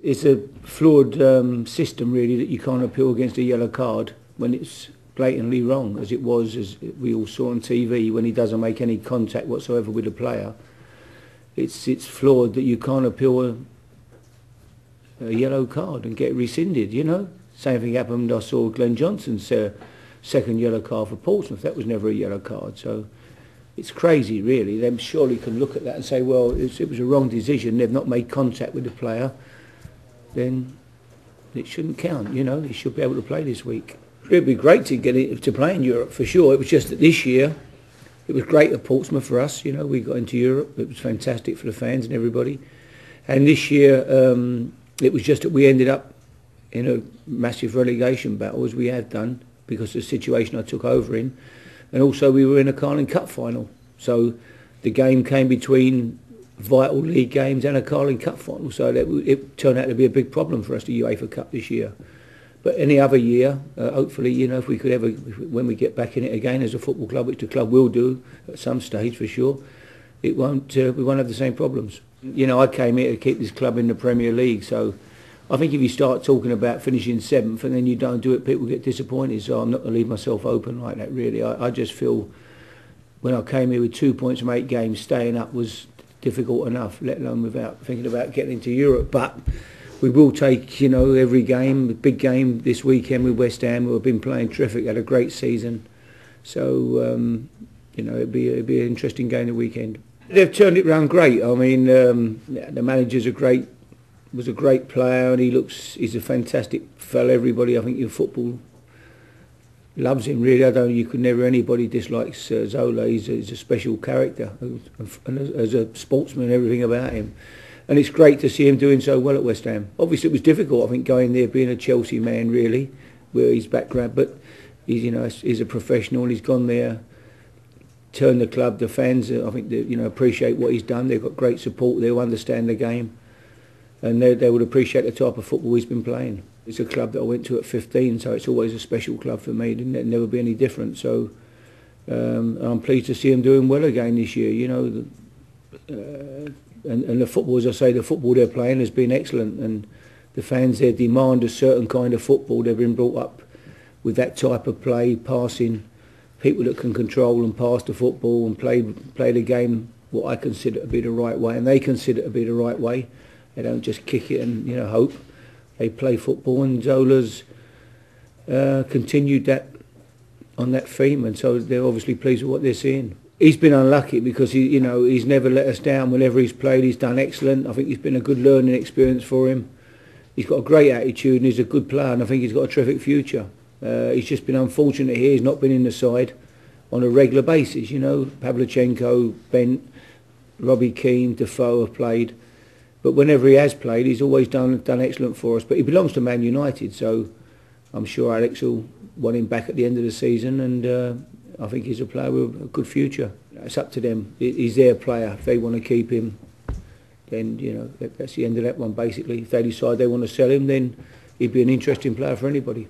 it's a flawed system really, that you can't appeal against a yellow card when it's blatantly wrong, as it was, as we all saw on TV, when he doesn't make any contact whatsoever with the player. It's flawed that you can't appeal a yellow card and get rescinded, you know. Same thing happened, I saw Glenn Johnson's second yellow card for Portsmouth. That was never a yellow card. So it's crazy, really. They surely can look at that and say, well, it was a wrong decision. They've not made contact with the player. Then it shouldn't count, you know. He should be able to play this week. It'd be great to get it to play in Europe, for sure. It was just that this year, it was great at Portsmouth for us, you know. We got into Europe. It was fantastic for the fans and everybody. And this year, it was just that we ended up in a massive relegation battle, as we had done, because of the situation I took over in. And also we were in a Carling Cup final. So the game came between vital league games and a Carling Cup final. So it turned out to be a big problem for us, the UEFA Cup this year. But any other year, hopefully, you know, if we could ever, when we get back in it again as a football club, which the club will do at some stage for sure, we won't have the same problems. You know, I came here to keep this club in the Premier League, so I think if you start talking about finishing 7th and then you don't do it, people get disappointed. So I'm not going to leave myself open like that, really. I just feel when I came here with 2 points from 8 games, staying up was difficult enough, let alone without thinking about getting into Europe. But we will take, you know, every game, a big game this weekend with West Ham, who have been playing terrific, had a great season. So, you know, it'd be an interesting game the weekend. They've turned it round great. I mean, the manager's was a great player, and he's a fantastic fella. Everybody, I think, in football loves him, really. You could never, anybody dislikes Zola. He's a special character, and as a sportsman, everything about him. And it's great to see him doing so well at West Ham. Obviously, it was difficult, I think, going there, being a Chelsea man, really, where his background. But he's, you know, he's a professional, and he's gone there, turned the club. The fans, I think, you know, appreciate what he's done. They've got great support. They'll understand the game, and they would appreciate the type of football he's been playing. It's a club that I went to at 15, so it's always a special club for me. It'll never be any different. So I'm pleased to see him doing well again this year. You know. And the football, as I say, the football they're playing has been excellent, and the fans there demand a certain kind of football. They've been brought up with that type of play, passing, people that can control and pass the football and play the game what I consider to be the right way, and they consider it to be the right way. They don't just kick it and, you know, hope. They play football, and Zola's continued that on that theme, and so they're obviously pleased with what they're seeing. He's been unlucky because he's never let us down. Whenever he's played, he's done excellent. I think it's been a good learning experience for him. He's got a great attitude and he's a good player, and I think he's got a terrific future. He's just been unfortunate here. He's not been in the side on a regular basis. You know, Pavlyuchenko, Bent, Robbie Keane, Defoe have played, but whenever he has played, he's always done excellent for us. But he belongs to Man United, so I'm sure Alex will want him back at the end of the season, and I think he's a player with a good future. It's up to them. He's their player. If they want to keep him, then, you know, that's the end of that one, basically. If they decide they want to sell him, then he'd be an interesting player for anybody.